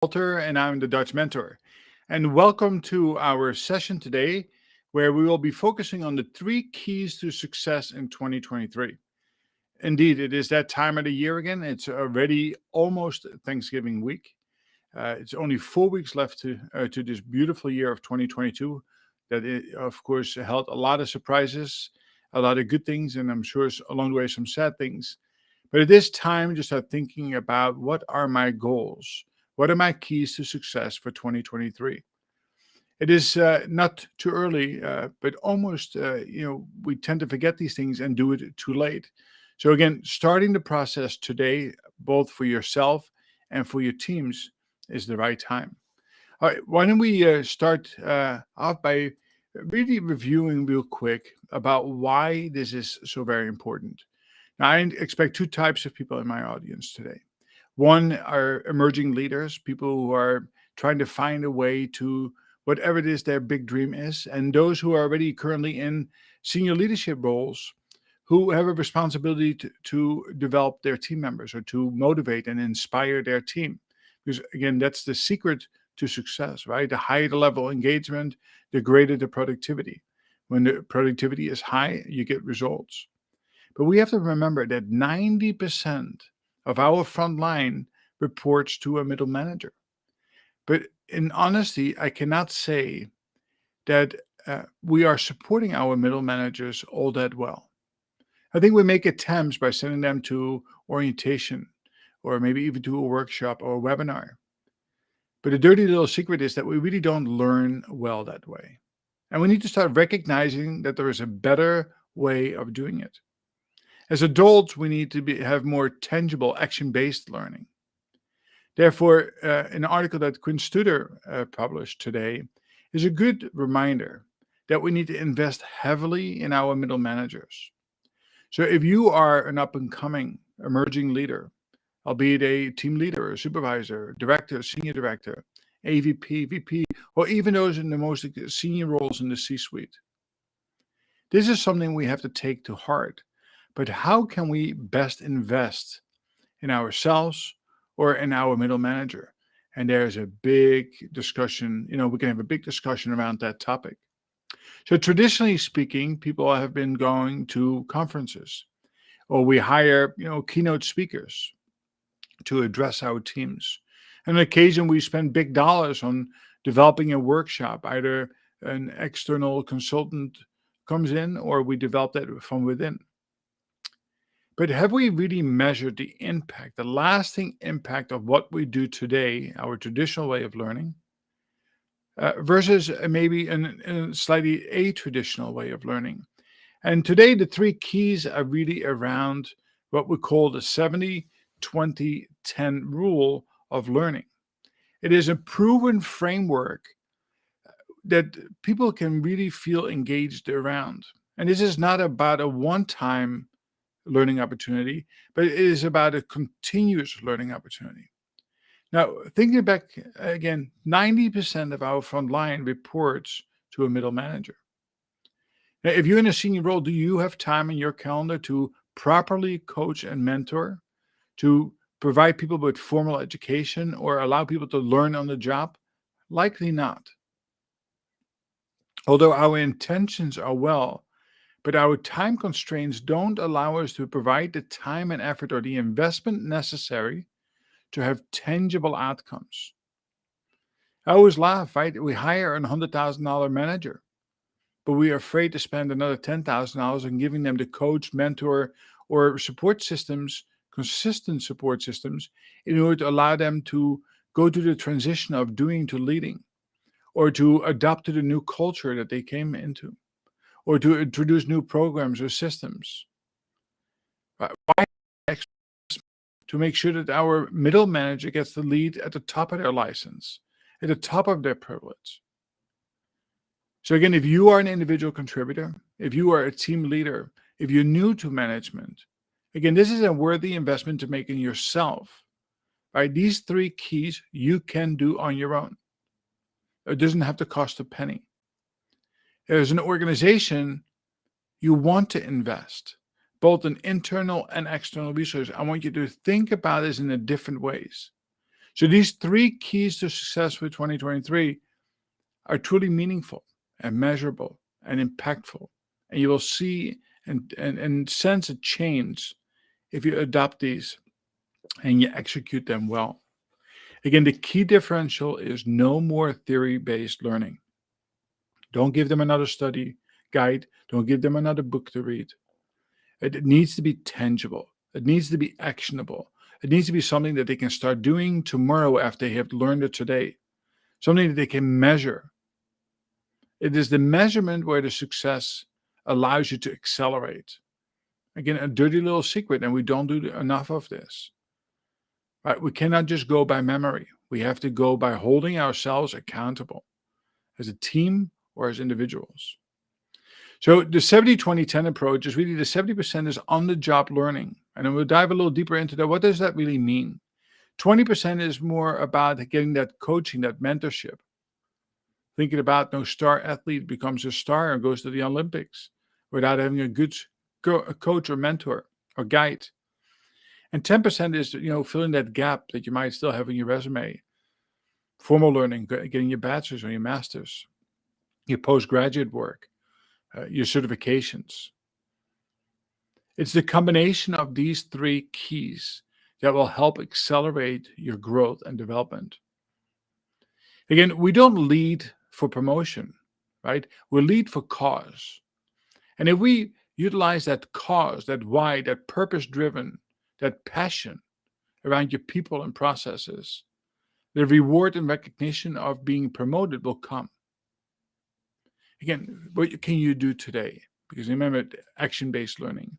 Walter, and I'm the Dutch mentor. And welcome to our session today, where we will be focusing on the three keys to success in 2023. Indeed, it is that time of the year again. It's already almost Thanksgiving week. It's only 4 weeks left to this beautiful year of 2022. That, of course, held a lot of surprises, a lot of good things, and I'm sure along the way some sad things. But it is time to start thinking about what are my goals? What are my keys to success for 2023? It is not too early, but almost, we tend to forget these things and do it too late. So, again, starting the process today, both for yourself and for your teams, is the right time. All right, why don't we start off by really reviewing real quick about why this is so very important. Now, I expect two types of people in my audience today. One are emerging leaders, people who are trying to find a way to whatever it is their big dream is, and those who are already currently in senior leadership roles who have a responsibility to develop their team members or to motivate and inspire their team. Because again, that's the secret to success, right? The higher the level of engagement, the greater the productivity. When the productivity is high, you get results. But we have to remember that 90% of our front line reports to a middle manager. But in honesty, I cannot say that we are supporting our middle managers all that well. I think we make attempts by sending them to orientation or maybe even to a workshop or a webinar. But the dirty little secret is that we really don't learn well that way. And we need to start recognizing that there is a better way of doing it. As adults, we need to have more tangible, action-based learning. Therefore, an article that Quinn Studer published today is a good reminder that we need to invest heavily in our middle managers. So if you are an up-and-coming emerging leader, albeit a team leader, a supervisor, director, senior director, AVP, VP, or even those in the most senior roles in the C-suite, this is something we have to take to heart. But how can we best invest in ourselves or in our middle manager? And there's a big discussion, we can have a big discussion around that topic. So traditionally speaking, people have been going to conferences or we hire, keynote speakers to address our teams. And on occasion, we spend big dollars on developing a workshop. Either an external consultant comes in or we develop that from within. But have we really measured the impact, the lasting impact of what we do today, our traditional way of learning, versus maybe a slightly a-traditional way of learning? And today, the three keys are really around what we call the 70-20-10 rule of learning. It is a proven framework that people can really feel engaged around. And this is not about a one-time learning opportunity, but it is about a continuous learning opportunity. Now, thinking back again, 90% of our frontline reports to a middle manager. Now, if you're in a senior role, do you have time in your calendar to properly coach and mentor, to provide people with formal education or allow people to learn on the job? Likely not. Although our intentions are well, but our time constraints don't allow us to provide the time and effort or the investment necessary to have tangible outcomes. I always laugh, right? We hire a $100,000 manager, but we are afraid to spend another $10,000 on giving them the coach, mentor, or support systems, consistent support systems, in order to allow them to go through the transition of doing to leading, or to adapt to the new culture that they came into, or to introduce new programs or systems. Why to make sure that our middle manager gets the lead at the top of their license, at the top of their privilege? So again, if you are an individual contributor, if you are a team leader, if you're new to management, again, this is a worthy investment to make in yourself. Right? These three keys you can do on your own. It doesn't have to cost a penny. As an organization, you want to invest both in internal and external resources. I want you to think about this in different ways. So these three keys to success for 2023 are truly meaningful and measurable and impactful. And you will see and sense a change if you adopt these and you execute them well. Again, the key differential is no more theory-based learning. Don't give them another study guide. Don't give them another book to read. It needs to be tangible. It needs to be actionable. It needs to be something that they can start doing tomorrow after they have learned it today. Something that they can measure. It is the measurement where the success allows you to accelerate. Again, a dirty little secret, and we don't do enough of this. Right? We cannot just go by memory. We have to go by holding ourselves accountable as a team or as individuals. So the 70-20-10 approach is really the 70% is on-the-job learning. And then we'll dive a little deeper into that. What does that really mean? 20% is more about getting that coaching, that mentorship. Thinking about no star athlete becomes a star and goes to the Olympics without having a good coach or mentor or guide. And 10% is, filling that gap that you might still have in your resume. Formal learning, getting your bachelor's or your master's, your postgraduate work, your certifications. It's the combination of these three keys that will help accelerate your growth and development. Again, we don't lead for promotion, right? We lead for cause. And if we utilize that cause, that why, that purpose-driven, that passion around your people and processes, the reward and recognition of being promoted will come. Again, what can you do today? Because remember, action-based learning.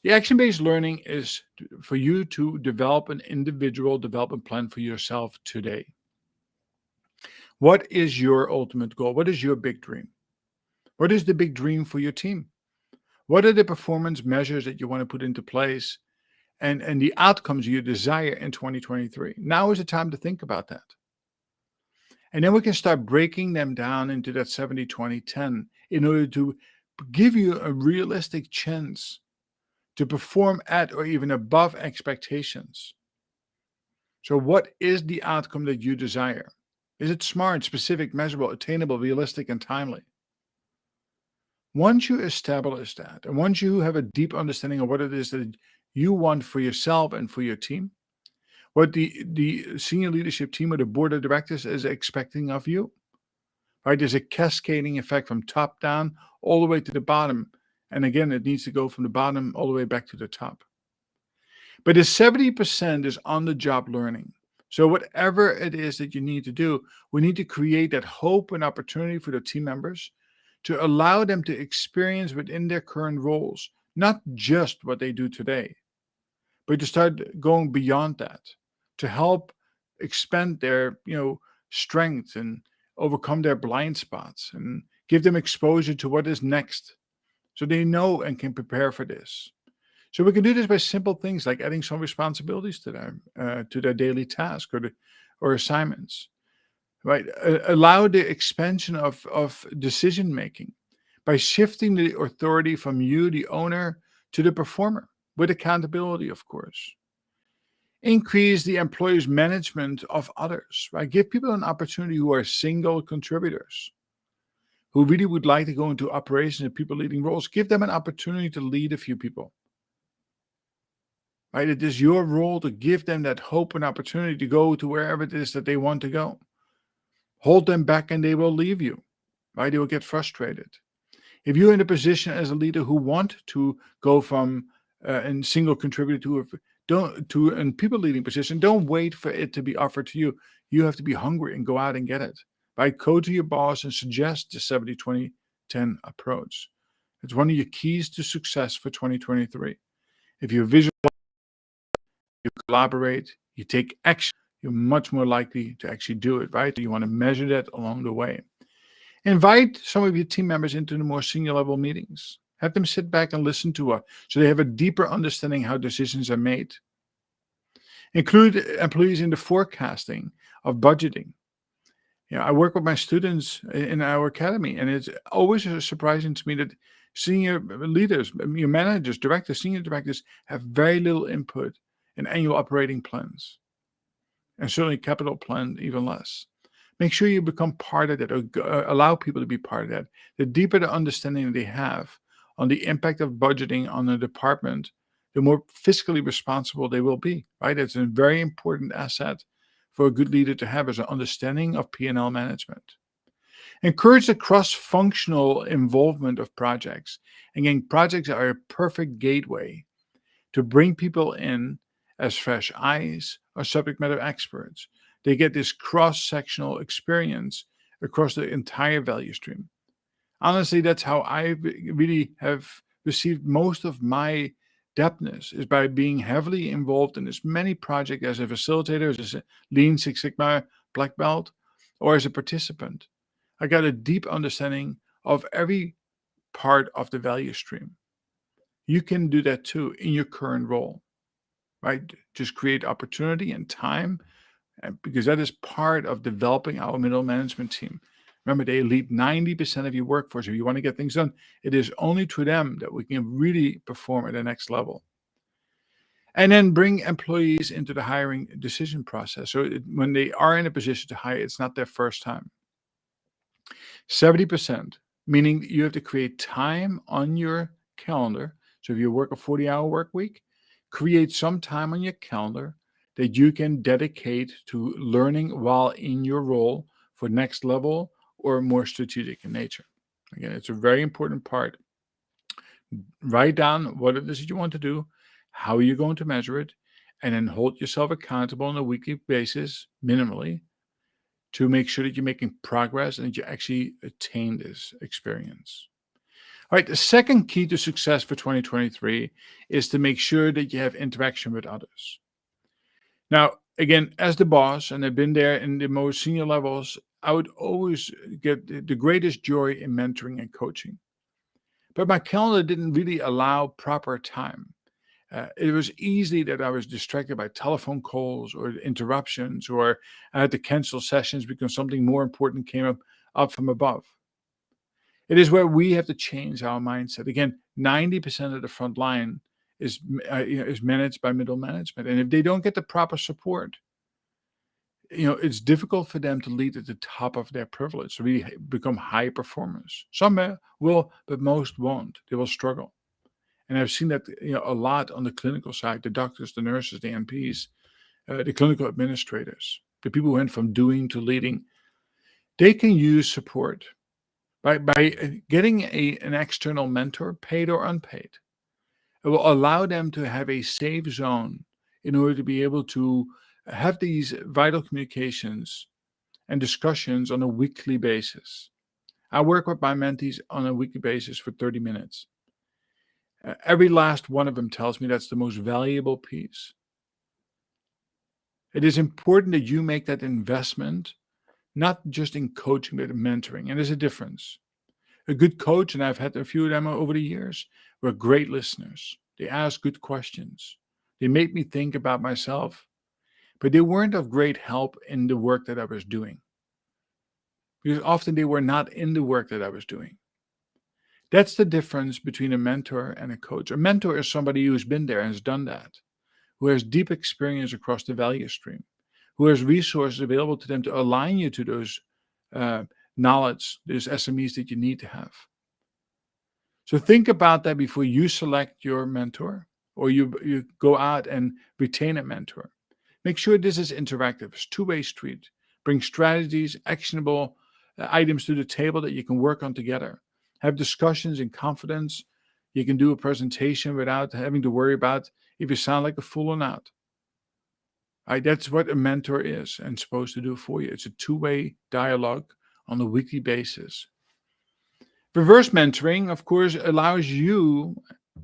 The action-based learning is for you to develop an individual development plan for yourself today. What is your ultimate goal? What is your big dream? What is the big dream for your team? What are the performance measures that you want to put into place and the outcomes you desire in 2023? Now is the time to think about that. And then we can start breaking them down into that 70-20-10 in order to give you a realistic chance to perform at or even above expectations. So what is the outcome that you desire? Is it smart, specific, measurable, attainable, realistic, and timely? Once you establish that, and once you have a deep understanding of what it is that you want for yourself and for your team, what the senior leadership team or the board of directors is expecting of you, right? There's a cascading effect from top down all the way to the bottom. And again, it needs to go from the bottom all the way back to the top. But the 70% is on-the-job learning. So whatever it is that you need to do, we need to create that hope and opportunity for the team members to allow them to experience within their current roles, not just what they do today, but to start going beyond that, to help expand their, strengths and overcome their blind spots and give them exposure to what is next so they know and can prepare for this. So we can do this by simple things like adding some responsibilities to them, to their daily task or assignments, right? Allow the expansion of decision making by shifting the authority from you, the owner, to the performer with accountability, of course. Increase the employee's management of others, right? Give people an opportunity who are single contributors, who really would like to go into operations and people leading roles. Give them an opportunity to lead a few people. Right? It is your role to give them that hope and opportunity to go to wherever it is that they want to go. Hold them back and they will leave you. Right? They will get frustrated. If you're in a position as a leader who want to go from a single contributor to a people leading position, don't wait for it to be offered to you. You have to be hungry and go out and get it. Right? Go to your boss and suggest the 70-20-10 approach. It's one of your keys to success for 2023. If you visualize, you collaborate, you take action, you're much more likely to actually do it, right? You want to measure that along the way. Invite some of your team members into the more senior level meetings. Have them sit back and listen to us so they have a deeper understanding how decisions are made. Include employees in the forecasting of budgeting. I work with my students in our academy, and it's always surprising to me that senior leaders, your managers, directors, senior directors have very little input in annual operating plans. and certainly capital plan even less. Make sure you become part of that, or allow people to be part of that. The deeper the understanding they have on the impact of budgeting on a department, the more fiscally responsible they will be, right? It's a very important asset for a good leader to have, as an understanding of P&L management. Encourage the cross-functional involvement of projects. Again, projects are a perfect gateway to bring people in as fresh eyes or subject matter experts. They get this cross-sectional experience across the entire value stream. Honestly, that's how I really have received most of my depthness, is by being heavily involved in as many projects as a facilitator, as a Lean Six Sigma black belt, or as a participant. I got a deep understanding of every part of the value stream. You can do that too in your current role, right? Just create opportunity and time, because that is part of developing our middle management team. Remember, they lead 90% of your workforce. If you want to get things done, it is only through them that we can really perform at the next level. And then bring employees into the hiring decision process. So when they are in a position to hire, it's not their first time. 70%, meaning you have to create time on your calendar. So if you work a 40-hour work week, create some time on your calendar that you can dedicate to learning while in your role for next level or more strategic in nature. Again, it's a very important part. Write down what it is that you want to do, how you're going to measure it, and then hold yourself accountable on a weekly basis, minimally, to make sure that you're making progress and that you actually attain this experience. All right, the second key to success for 2023 is to make sure that you have interaction with others. Now, again, as the boss, and I've been there in the most senior levels, I would always get the greatest joy in mentoring and coaching. But my calendar didn't really allow proper time. It was easy that I was distracted by telephone calls or interruptions, or I had to cancel sessions because something more important came up from above. It is where we have to change our mindset. Again, 90% of the front line is managed by middle management, and if they don't get the proper support, it's difficult for them to lead at the top of their privilege, to really become high performers. Some will, but most won't. They will struggle. And I've seen that a lot on the clinical side: the doctors, the nurses, the NPs, the clinical administrators, the people who went from doing to leading. They can use support by getting an external mentor, paid or unpaid. It will allow them to have a safe zone in order to be able to have these vital communications and discussions on a weekly basis. I work with my mentees on a weekly basis for 30 minutes. Every last one of them tells me that's the most valuable piece. It is important that you make that investment, not just in coaching, but in mentoring. And there's a difference. A good coach, and I've had a few of them over the years, were great listeners. They asked good questions. They made me think about myself, but they weren't of great help in the work that I was doing, because often they were not in the work that I was doing. That's the difference between a mentor and a coach. A mentor is somebody who's been there and has done that, who has deep experience across the value stream, who has resources available to them to align you to those knowledge, those SMEs that you need to have. So think about that before you select your mentor, or you go out and retain a mentor. Make sure this is interactive. It's a two-way street. Bring strategies, actionable items to the table that you can work on together. Have discussions in confidence. You can do a presentation without having to worry about if you sound like a fool or not. Right? That's what a mentor is and supposed to do for you. It's a two-way dialogue on a weekly basis. Reverse mentoring, of course, allows you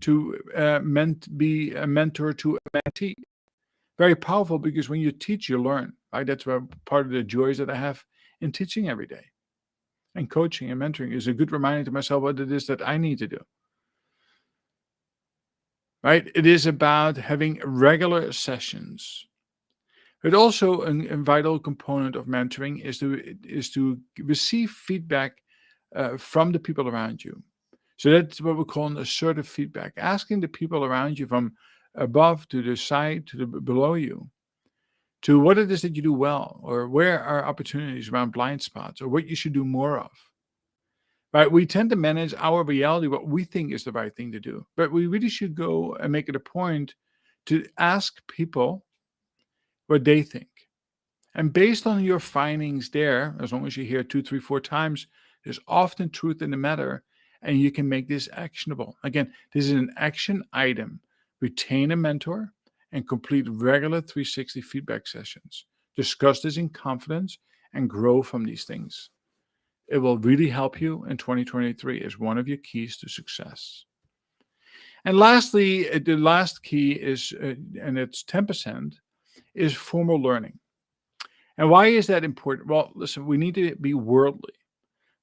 to be a mentor to a mentee. Very powerful, because when you teach, you learn. Right? That's part of the joys that I have in teaching every day. And coaching and mentoring is a good reminder to myself what it is that I need to do. Right? It is about having regular sessions. But also a vital component of mentoring is to receive feedback from the people around you. So that's what we call an assertive feedback, asking the people around you from above to the side to the below you to what it is that you do well, or where are opportunities around blind spots, or what you should do more of. Right? We tend to manage our reality, what we think is the right thing to do, but we really should go and make it a point to ask people what they think. And based on your findings there, as long as you hear two, three, four times, there's often truth in the matter, and you can make this actionable. Again, this is an action item. Retain a mentor and complete regular 360 feedback sessions. Discuss this in confidence and grow from these things. It will really help you in 2023 as one of your keys to success. And lastly, the last key is, and it's 10%, is formal learning. And why is that important? Well, listen, we need to be worldly,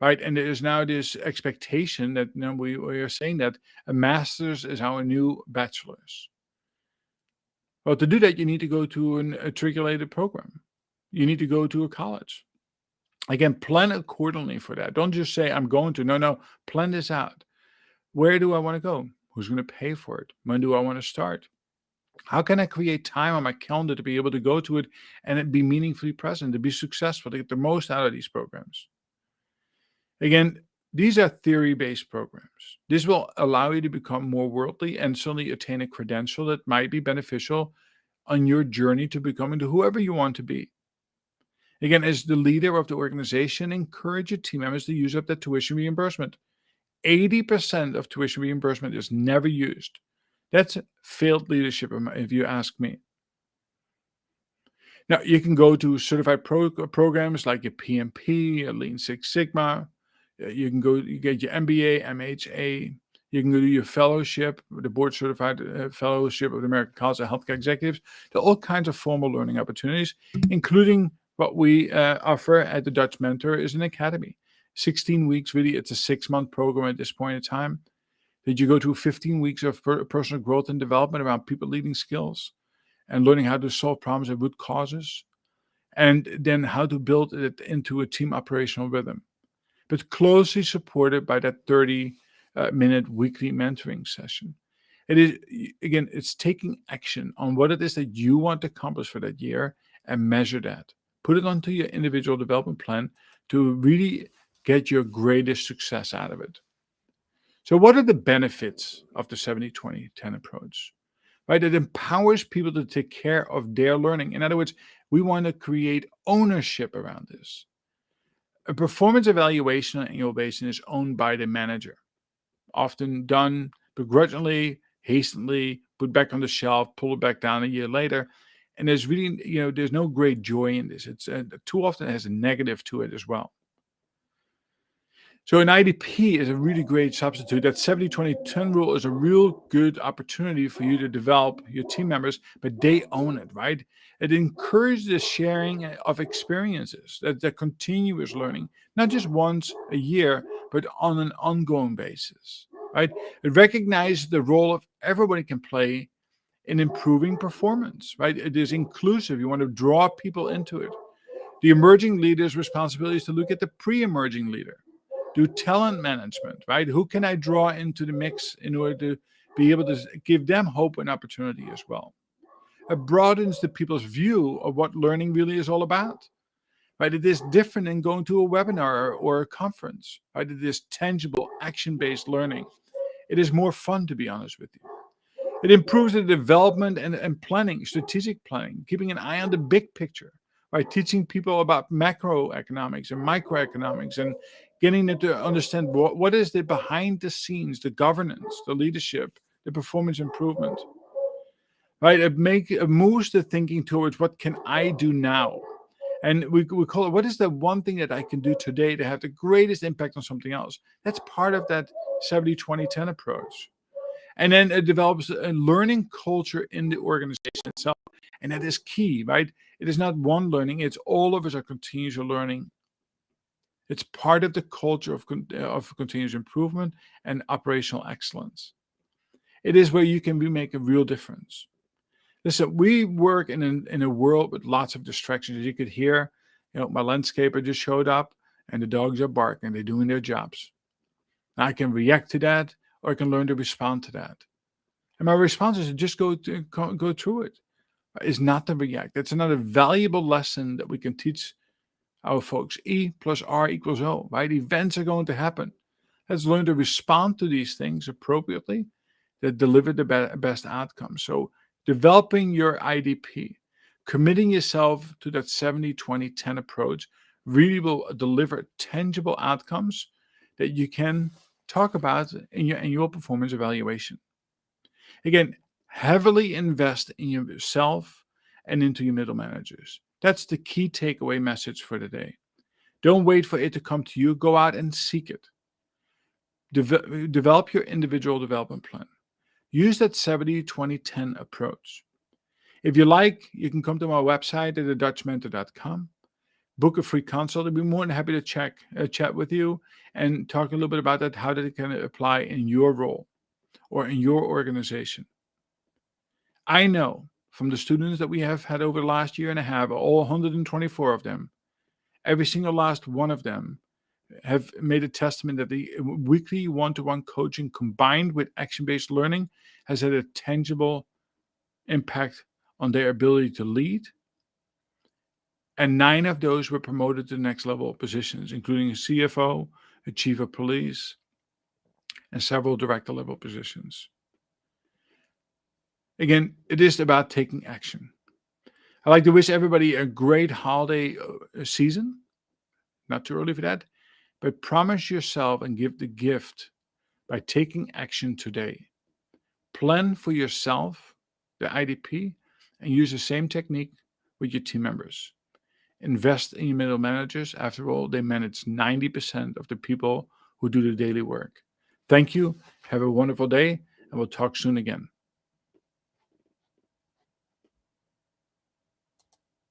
right? And there is now this expectation that we are saying that a master's is our new bachelor's. Well, to do that, you need to go to a matriculated program. You need to go to a college. Again, plan accordingly for that. Don't just say, I'm going to. No, plan this out. Where do I want to go? Who's going to pay for it? When do I want to start? How can I create time on my calendar to be able to go to it and it be meaningfully present, to be successful, to get the most out of these programs? Again, these are theory-based programs. This will allow you to become more worldly and certainly attain a credential that might be beneficial on your journey to becoming to whoever you want to be. Again, as the leader of the organization, encourage your team members to use up that tuition reimbursement. 80% of tuition reimbursement is never used. That's failed leadership, if you ask me. Now, you can go to certified programs like your PMP, your Lean Six Sigma. You can go, you get your MBA, MHA. You can go do your fellowship, the board certified fellowship of the American College of Healthcare Executives. There are all kinds of formal learning opportunities, including what we offer at the Dutch Mentor is an academy. 16 weeks, really, it's a 6-month program at this point in time. That you go to 15 weeks of personal growth and development around people leading skills and learning how to solve problems at root causes, and then how to build it into a team operational rhythm, but closely supported by that 30-minute weekly mentoring session. It is, again, it's taking action on what it is that you want to accomplish for that year and measure that. Put it onto your individual development plan to really get your greatest success out of it. So what are the benefits of the 70-20-10 approach? Right? It empowers people to take care of their learning. In other words, we want to create ownership around this. A performance evaluation on an annual basis is owned by the manager, often done begrudgingly, hastily, put back on the shelf, pull it back down a year later. And there's really, there's no great joy in this. It's too often it has a negative to it as well. So an IDP is a really great substitute. That 70-20-10 rule is a real good opportunity for you to develop your team members, but they own it, right? It encourages the sharing of experiences, that continuous learning, not just once a year, but on an ongoing basis, right? It recognizes the role of everybody can play in improving performance, right? It is inclusive. You want to draw people into it. The emerging leader's responsibility is to look at the pre-emerging leader. Do talent management, right? Who can I draw into the mix in order to be able to give them hope and opportunity as well? It broadens the people's view of what learning really is all about, right? It is different than going to a webinar or a conference, right? It is tangible, action-based learning. It is more fun, to be honest with you. It improves the development and planning, strategic planning, keeping an eye on the big picture, right? Teaching people about macroeconomics and microeconomics and getting them to understand what is the behind the scenes, the governance, the leadership, the performance improvement, right? It moves the thinking towards what can I do now? And we call it, what is the one thing that I can do today to have the greatest impact on something else? That's part of that 70-20-10 approach. And then it develops a learning culture in the organization itself. And that is key, right? It is not one learning. It's all of us are continuous learning. It's part of the culture of continuous improvement and operational excellence. It is where you can make a real difference. Listen, we work in a world with lots of distractions. As you could hear, my landscaper just showed up and the dogs are barking. They're doing their jobs. I can react to that, or I can learn to respond to that. And my response is to just go through it. is not to react. That's another valuable lesson that we can teach our folks. E plus R equals O, right? Events are going to happen. Let's learn to respond to these things appropriately that deliver the best outcome. So, developing your IDP, committing yourself to that 70-20-10 approach really will deliver tangible outcomes that you can talk about in your annual performance evaluation. Again, heavily invest in yourself and into your middle managers. That's the key takeaway message for today. Don't wait for it to come to you. Go out and seek it. Develop your individual development plan. Use that 70-20-10 approach. If you like, you can come to my website at thedutchmentor.com, book a free consult. I'd be more than happy to chat with you and talk a little bit about that, how that can apply in your role or in your organization. I know from the students that we have had over the last year and a half, all 124 of them, every single last one of them have made a testament that the weekly one-to-one coaching combined with action-based learning has had a tangible impact on their ability to lead. And 9 of those were promoted to the next level positions, including a CFO, a chief of police, and several director level positions. Again, it is about taking action. I'd like to wish everybody a great holiday season. Not too early for that, but promise yourself and give the gift by taking action today. Plan for yourself, the IDP, and use the same technique with your team members. Invest in your middle managers. After all, they manage 90% of the people who do the daily work. Thank you. Have a wonderful day, and we'll talk soon again.